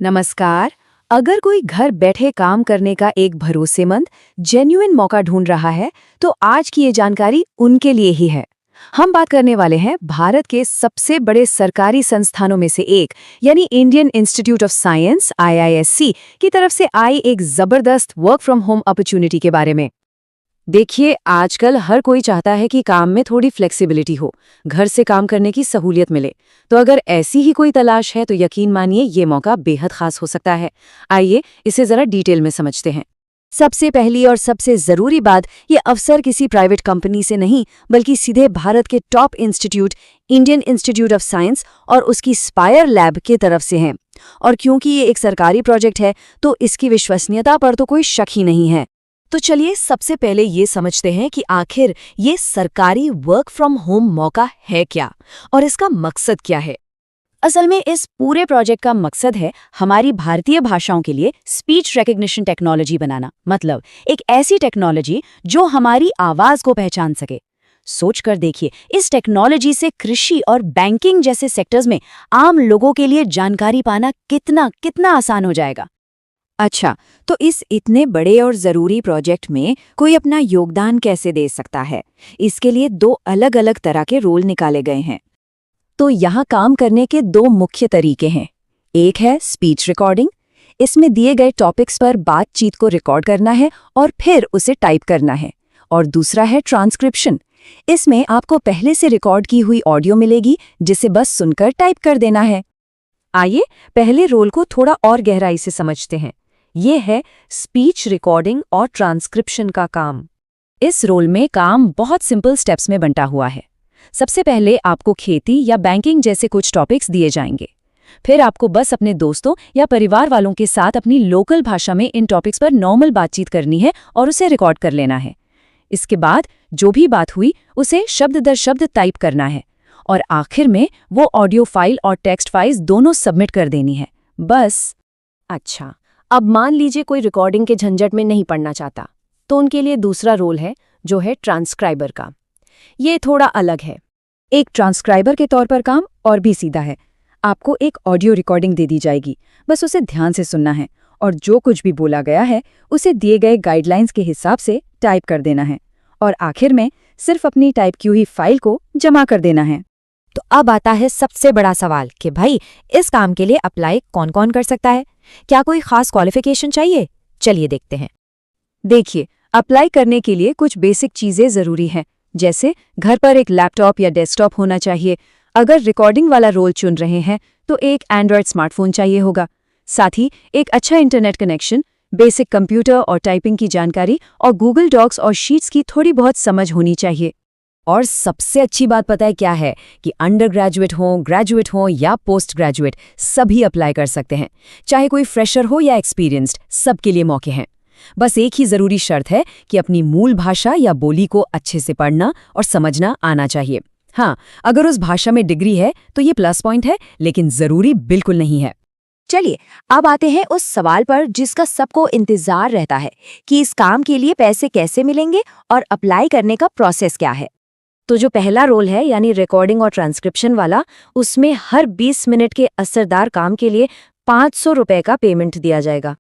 नमस्कार। अगर कोई घर बैठे काम करने का एक भरोसेमंद, जेन्युइन मौका ढूंढ रहा है, तो आज की ये जानकारी उनके लिए ही है। हम बात करने वाले हैं भारत के सबसे बड़े सरकारी संस्थानों में से एक, यानी Indian institute of science (IISc) की तरफ से आई एक जबरदस्त वर्क फ्रॉम होम अपॉर्चुनिटी के बारे में। देखिए, आजकल हर कोई चाहता है कि काम में थोड़ी फ्लेक्सिबिलिटी हो, घर से काम करने की सहूलियत मिले। तो अगर ऐसी ही कोई तलाश है तो यकीन मानिए ये मौका बेहद खास हो सकता है। आइए इसे जरा डिटेल में समझते हैं। सबसे पहली और सबसे जरूरी बात, ये अवसर किसी प्राइवेट कंपनी से नहीं, बल्कि सीधे भारत के top institute Indian institute of science और उसकी स्पायर लैब की तरफ से है। और क्योंकि ये एक सरकारी प्रोजेक्ट है, तो इसकी विश्वसनीयता पर तो कोई शक ही नहीं है। तो चलिए सबसे पहले ये समझते हैं कि आखिर ये सरकारी वर्क फ्रॉम होम मौका है क्या और इसका मकसद क्या है। असल में इस पूरे प्रोजेक्ट का मकसद है हमारी भारतीय भाषाओं के लिए स्पीच रिकग्निशन टेक्नोलॉजी बनाना, मतलब एक ऐसी टेक्नोलॉजी जो हमारी आवाज को पहचान सके। सोच कर देखिए, इस टेक्नोलॉजी से कृषि और बैंकिंग जैसे सेक्टर्स में आम लोगों के लिए जानकारी पाना कितना कितना आसान हो जाएगा। अच्छा, तो इस इतने बड़े और ज़रूरी प्रोजेक्ट में कोई अपना योगदान कैसे दे सकता है? इसके लिए दो अलग-अलग तरह के रोल निकाले गए हैं। तो यहाँ काम करने के दो मुख्य तरीके हैं। एक है स्पीच रिकॉर्डिंग। इसमें दिए गए टॉपिक्स पर बातचीत को रिकॉर्ड करना है और फिर उसे टाइप करना है। और दूसरा है ट्रांसक्रिप्शन। इसमें आपको पहले से रिकॉर्ड की हुई ऑडियो मिलेगी, जिसे बस सुनकर टाइप कर देना है। आइए पहले रोल को थोड़ा और गहराई से समझते हैं। ये है स्पीच रिकॉर्डिंग और ट्रांसक्रिप्शन का काम। इस रोल में काम बहुत सिंपल स्टेप्स में बंटा हुआ है। सबसे पहले आपको खेती या बैंकिंग जैसे कुछ टॉपिक्स दिए जाएंगे। फिर आपको बस अपने दोस्तों या परिवार वालों के साथ अपनी लोकल भाषा में इन टॉपिक्स पर नॉर्मल बातचीत करनी है और उसे रिकॉर्ड कर लेना है। इसके बाद जो भी बात हुई उसे शब्द दर शब्द टाइप करना है और आखिर में वो ऑडियो फाइल और टेक्स्ट फाइल्स दोनों सबमिट कर देनी है, बस। अच्छा, अब मान लीजिए कोई रिकॉर्डिंग के झंझट में नहीं पड़ना चाहता, तो उनके लिए दूसरा रोल है जो है ट्रांसक्राइबर का। ये थोड़ा अलग है। एक ट्रांसक्राइबर के तौर पर काम और भी सीधा है। आपको एक ऑडियो रिकॉर्डिंग दे दी जाएगी, बस उसे ध्यान से सुनना है और जो कुछ भी बोला गया है उसे दिए गए गाइडलाइंस के हिसाब से टाइप कर देना है और आखिर में सिर्फ अपनी टाइप की हुई फाइल को जमा कर देना है। तो अब आता है सबसे बड़ा सवाल कि भाई, इस काम के लिए अप्लाई कौन कौन कर सकता है? क्या कोई खास क्वालिफिकेशन चाहिए? चलिए देखते हैं। देखिए, अप्लाई करने के लिए कुछ बेसिक चीजें जरूरी हैं, जैसे घर पर एक लैपटॉप या डेस्कटॉप होना चाहिए। अगर रिकॉर्डिंग वाला रोल चुन रहे हैं तो एक एंड्रॉयड स्मार्टफोन चाहिए होगा। साथ ही एक अच्छा इंटरनेट कनेक्शन, बेसिक कंप्यूटर और टाइपिंग की जानकारी और गूगल डॉक्स और शीट्स की थोड़ी बहुत समझ होनी चाहिए। और सबसे अच्छी बात पता है क्या है कि अंडर ग्रेजुएट हो, ग्रेजुएट हो या पोस्ट ग्रेजुएट, सभी अप्लाई कर सकते हैं। चाहे कोई फ्रेशर हो या एक्सपीरियंस्ड, सबके लिए मौके हैं। बस एक ही जरूरी शर्त है कि अपनी मूल भाषा या बोली को अच्छे से पढ़ना और समझना आना चाहिए। हाँ, अगर उस भाषा में डिग्री है तो ये प्लस पॉइंट है, लेकिन जरूरी बिल्कुल नहीं है। चलिए अब आते हैं उस सवाल पर जिसका सबको इंतजार रहता है कि इस काम के लिए पैसे कैसे मिलेंगे और अप्लाई करने का प्रोसेस क्या है। तो जो पहला रोल है, यानी रिकॉर्डिंग और ट्रांसक्रिप्शन वाला, उसमें हर 20 मिनट के असरदार काम के लिए 500 रुपए का पेमेंट दिया जाएगा।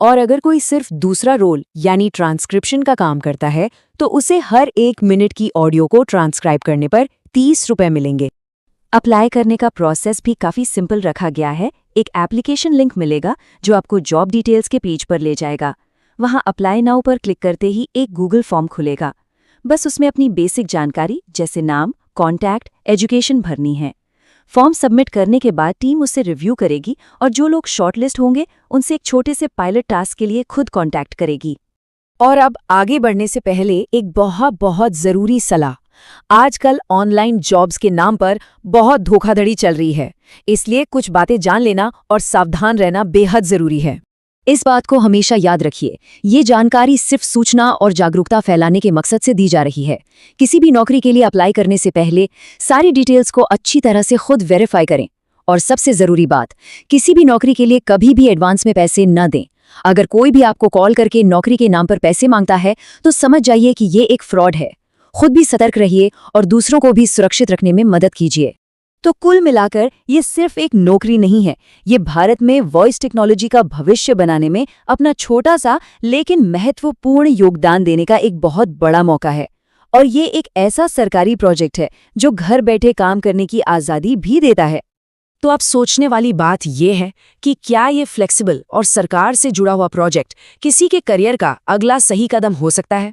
और अगर कोई सिर्फ दूसरा रोल यानी ट्रांसक्रिप्शन का काम करता है तो उसे हर 1 मिनट की ऑडियो को ट्रांसक्राइब करने पर 30 रुपए मिलेंगे। अप्लाई करने का प्रोसेस भी काफ़ी सिंपल रखा गया है। एक एप्लीकेशन लिंक मिलेगा जो आपको जॉब डिटेल्स के पेज पर ले जाएगा। वहां अप्लाई नाउ पर क्लिक करते ही एक गूगल फॉर्म खुलेगा। बस उसमें अपनी बेसिक जानकारी जैसे नाम, कॉन्टैक्ट, एजुकेशन भरनी है। फॉर्म सबमिट करने के बाद टीम उसे रिव्यू करेगी और जो लोग शॉर्टलिस्ट होंगे उनसे एक छोटे से पायलट टास्क के लिए खुद कॉन्टैक्ट करेगी। और अब आगे बढ़ने से पहले एक बहुत ज़रूरी सलाह। आजकल ऑनलाइन जॉब्स के नाम पर बहुत धोखाधड़ी चल रही है, इसलिए कुछ बातें जान लेना और सावधान रहना बेहद जरूरी है। इस बात को हमेशा याद रखिए, ये जानकारी सिर्फ सूचना और जागरूकता फैलाने के मकसद से दी जा रही है। किसी भी नौकरी के लिए अप्लाई करने से पहले सारी डिटेल्स को अच्छी तरह से खुद वेरीफाई करें। और सबसे ज़रूरी बात, किसी भी नौकरी के लिए कभी भी एडवांस में पैसे न दें। अगर कोई भी आपको कॉल करके नौकरी के नाम पर पैसे मांगता है तो समझ जाइए कि ये एक फ्रॉड है। खुद भी सतर्क रहिए और दूसरों को भी सुरक्षित रखने में मदद कीजिए। तो कुल मिलाकर ये सिर्फ एक नौकरी नहीं है, ये भारत में वॉइस टेक्नोलॉजी का भविष्य बनाने में अपना छोटा सा लेकिन महत्वपूर्ण योगदान देने का एक बहुत बड़ा मौका है। और ये एक ऐसा सरकारी प्रोजेक्ट है जो घर बैठे काम करने की आज़ादी भी देता है। तो अब सोचने वाली बात यह है कि क्या ये फ्लेक्सिबल और सरकार से जुड़ा हुआ प्रोजेक्ट किसी के करियर का अगला सही कदम हो सकता है।